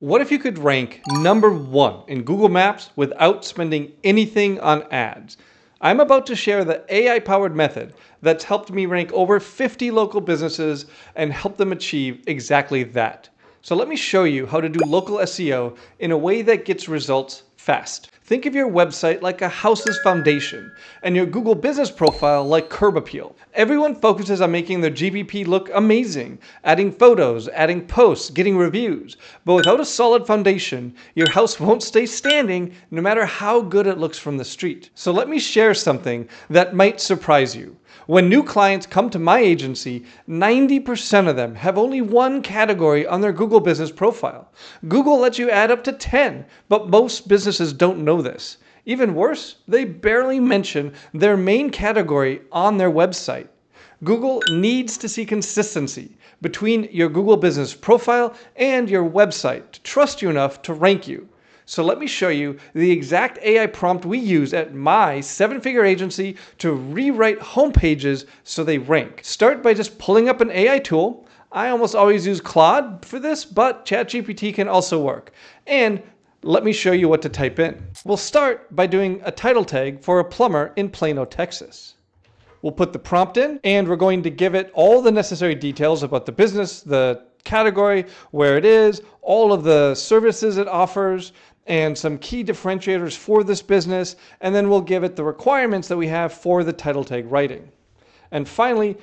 What if you could rank #1 in Google Maps without spending anything on ads? I'm about to share the AI-powered method that's helped me rank over 50 local businesses and help them achieve exactly that. So let me show you how to do local SEO in a way that gets results fast. Think of your website like a house's foundation and your Google business profile like curb appeal. Everyone focuses on making their GBP look amazing, adding photos, adding posts, getting reviews. But without a solid foundation, your house won't stay standing no matter how good it looks from the street. So let me share something that might surprise you. When new clients come to my agency, 90% of them have only one category on their Google business profile. Google lets you add up to 10, but most businesses don't know this. Even worse, they barely mention their main category on their website. Google needs to see consistency between your Google business profile and your website to trust you enough to rank you. So let me show you the exact AI prompt we use at my 7-figure agency to rewrite homepages so they rank. Start by just pulling up an AI tool. I almost always use Claude for this, but ChatGPT can also work. And let me show you what to type in. We'll start by doing a title tag for a plumber in Plano, Texas. We'll put the prompt in and we're going to give it all the necessary details about the business, the category, where it is, all of the services it offers, and some key differentiators for this business, and then we'll give it the requirements that we have for the title tag writing. And finally,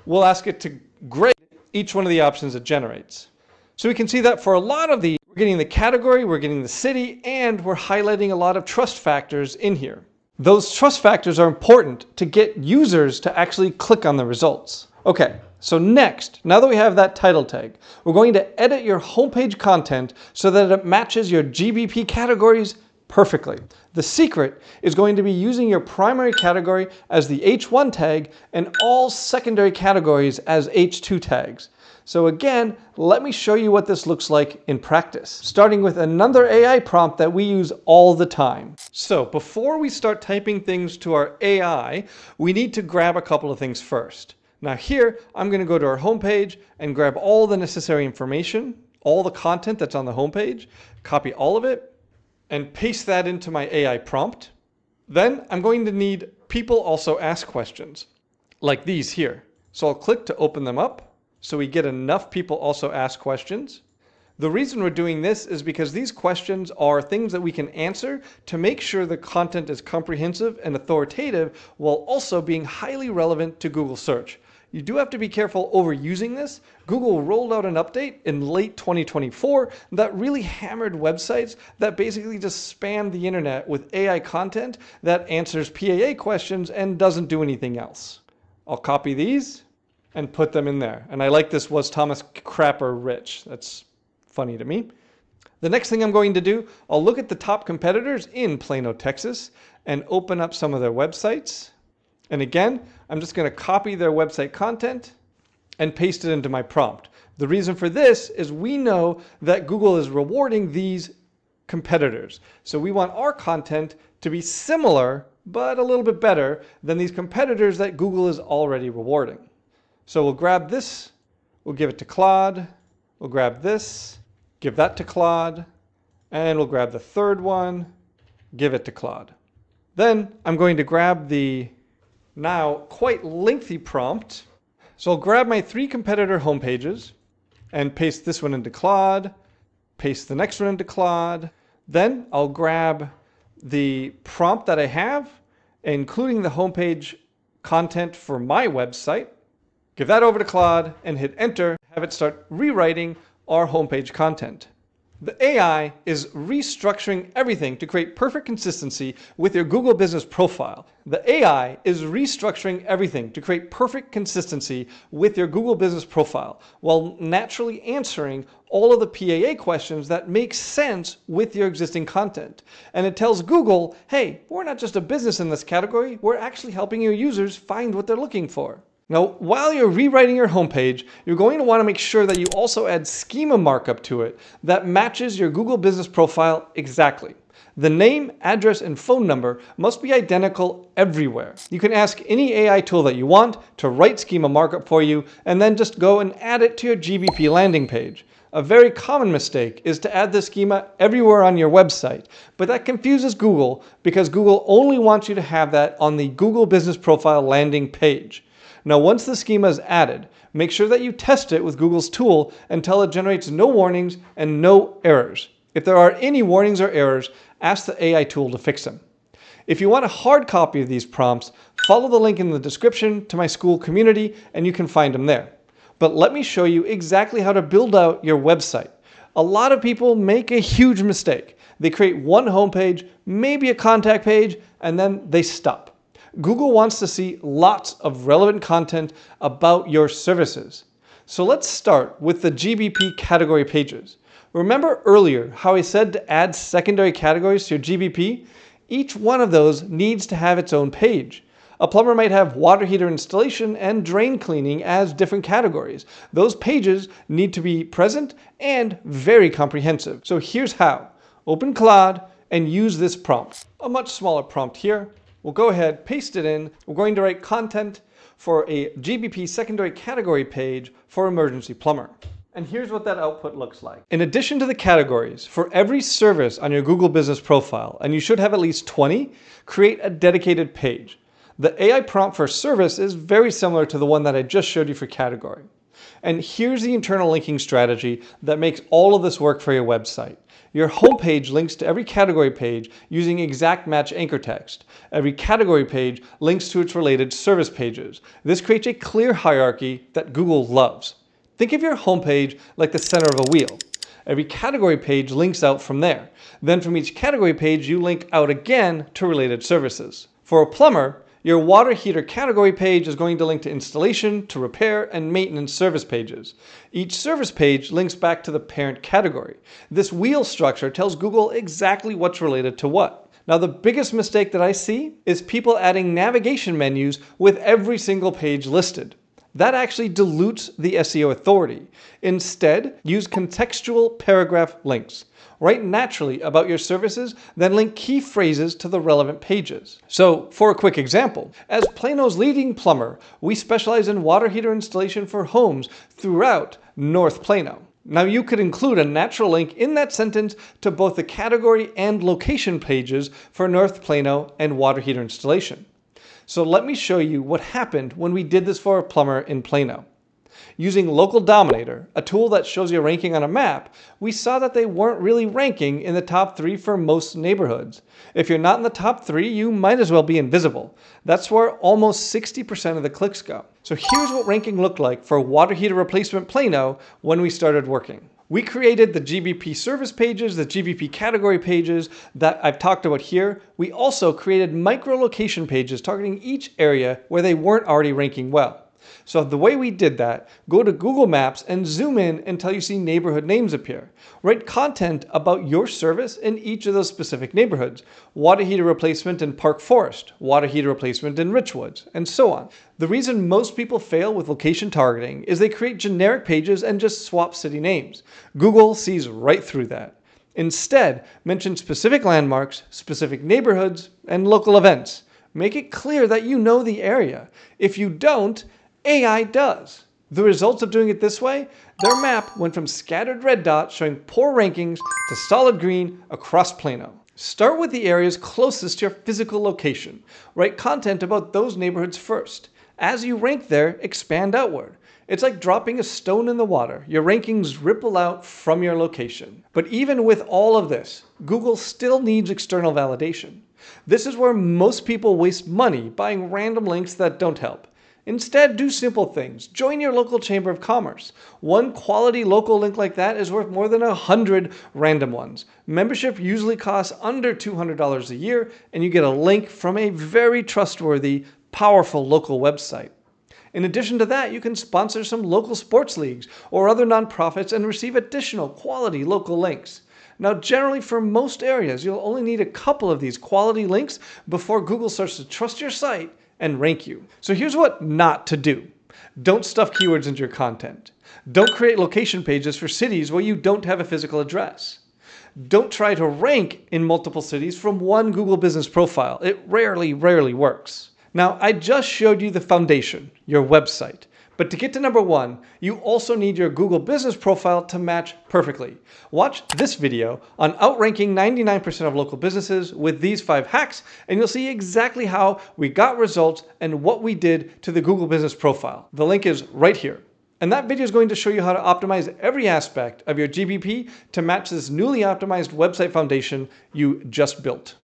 we'll ask it to grade each one of the options it generates. So we can see that for a lot of these, we're getting the category, we're getting the city, and we're highlighting a lot of trust factors in here. Those trust factors are important to get users to actually click on the results. Okay, so next, now that we have that title tag, we're going to edit your homepage content so that it matches your GBP categories perfectly. The secret is going to be using your primary category as the H1 tag and all secondary categories as H2 tags. So again, let me show you what this looks like in practice, starting with another AI prompt that we use all the time. So before we start typing things to our AI, we need to grab a couple of things first. Now here, I'm going to go to our homepage and grab all the necessary information, all the content that's on the homepage, copy all of it, and paste that into my AI prompt. Then I'm going to need people also ask questions, like these here. So I'll click to open them up, so we get enough people also ask questions. The reason we're doing this is because these questions are things that we can answer to make sure the content is comprehensive and authoritative while also being highly relevant to Google search. You do have to be careful overusing this. Google rolled out an update in late 2024 that really hammered websites that basically just spam the internet with AI content that answers PAA questions and doesn't do anything else. I'll copy these and put them in there. And I like this "was Thomas Crapper rich?" That's funny to me. The next thing I'm going to do, I'll look at the top competitors in Plano, Texas, and open up some of their websites. And again, I'm just going to copy their website content and paste it into my prompt. The reason for this is we know that Google is rewarding these competitors. So we want our content to be similar, but a little bit better than these competitors that Google is already rewarding. So we'll grab this, we'll give it to Claude, we'll grab this, give that to Claude, and we'll grab the third one, give it to Claude. Then I'm going to grab the now quite lengthy prompt. So I'll grab my 3 competitor homepages and paste this one into Claude, paste the next one into Claude. Then I'll grab the prompt that I have, including the homepage content for my website, give that over to Claude and hit enter, have it start rewriting our homepage content. The AI is restructuring everything to create perfect consistency with your Google business profile. The AI is restructuring everything to create perfect consistency with your Google business profile while naturally answering all of the PAA questions that make sense with your existing content. And it tells Google, hey, we're not just a business in this category, we're actually helping your users find what they're looking for. Now, while you're rewriting your homepage, you're going to want to make sure that you also add schema markup to it that matches your Google business profile exactly. The name, address, and phone number must be identical everywhere. You can ask any AI tool that you want to write schema markup for you and then just go and add it to your GBP landing page. A very common mistake is to add this schema everywhere on your website, but that confuses Google because Google only wants you to have that on the Google Business Profile landing page. Now, once the schema is added, make sure that you test it with Google's tool until it generates no warnings and no errors. If there are any warnings or errors, ask the AI tool to fix them. If you want a hard copy of these prompts, follow the link in the description to my school community and you can find them there. But let me show you exactly how to build out your website. A lot of people make a huge mistake. They create one homepage, maybe a contact page, and then they stop. Google wants to see lots of relevant content about your services. So let's start with the GBP category pages. Remember earlier how I said to add secondary categories to your GBP? Each one of those needs to have its own page. A plumber might have water heater installation and drain cleaning as different categories. Those pages need to be present and very comprehensive. So here's how. Open Claude and use this prompt. A much smaller prompt here. We'll go ahead, paste it in. We're going to write content for a GBP secondary category page for emergency plumber. And here's what that output looks like. In addition to the categories, for every service on your Google Business Profile, and you should have at least 20, create a dedicated page. The AI prompt for service is very similar to the one that I just showed you for category. And here's the internal linking strategy that makes all of this work for your website. Your homepage links to every category page using exact match anchor text. Every category page links to its related service pages. This creates a clear hierarchy that Google loves. Think of your homepage like the center of a wheel. Every category page links out from there. Then from each category page, you link out again to related services. For a plumber, your water heater category page is going to link to installation, to repair, and maintenance service pages. Each service page links back to the parent category. This wheel structure tells Google exactly what's related to what. Now, the biggest mistake that I see is people adding navigation menus with every single page listed. That actually dilutes the SEO authority. Instead, use contextual paragraph links. Write naturally about your services, then link key phrases to the relevant pages. So, for a quick example, as Plano's leading plumber, we specialize in water heater installation for homes throughout North Plano. Now, you could include a natural link in that sentence to both the category and location pages for North Plano and water heater installation. So let me show you what happened when we did this for a plumber in Plano. Using Local Dominator, a tool that shows you ranking on a map, we saw that they weren't really ranking in the top 3 for most neighborhoods. If you're not in the top 3, you might as well be invisible. That's where almost 60% of the clicks go. So here's what ranking looked like for water heater replacement Plano when we started working. We created the GBP service pages, the GBP category pages that I've talked about here. We also created micro-location pages targeting each area where they weren't already ranking well. So the way we did that, go to Google Maps and zoom in until you see neighborhood names appear. Write content about your service in each of those specific neighborhoods. Water heater replacement in Park Forest, water heater replacement in Richwoods, and so on. The reason most people fail with location targeting is they create generic pages and just swap city names. Google sees right through that. Instead, mention specific landmarks, specific neighborhoods, and local events. Make it clear that you know the area. If you don't, AI does. The results of doing it this way, their map went from scattered red dots showing poor rankings to solid green across Plano. Start with the areas closest to your physical location. Write content about those neighborhoods first. As you rank there, expand outward. It's like dropping a stone in the water. Your rankings ripple out from your location. But even with all of this, Google still needs external validation. This is where most people waste money buying random links that don't help. Instead, do simple things. Join your local chamber of commerce. One quality local link like that is worth more than 100 random ones. Membership usually costs under $200 a year, and you get a link from a very trustworthy, powerful local website. In addition to that, you can sponsor some local sports leagues or other nonprofits and receive additional quality local links. Now, generally for most areas, you'll only need a couple of these quality links before Google starts to trust your site and rank you. So here's what not to do. Don't stuff keywords into your content. Don't create location pages for cities where you don't have a physical address. Don't try to rank in multiple cities from one Google Business Profile. It rarely works. Now, I just showed you the foundation, your website. But to get to number 1, you also need your Google Business profile to match perfectly. Watch this video on outranking 99% of local businesses with these 5 hacks, and you'll see exactly how we got results and what we did to the Google Business profile. The link is right here. And that video is going to show you how to optimize every aspect of your GBP to match this newly optimized website foundation you just built.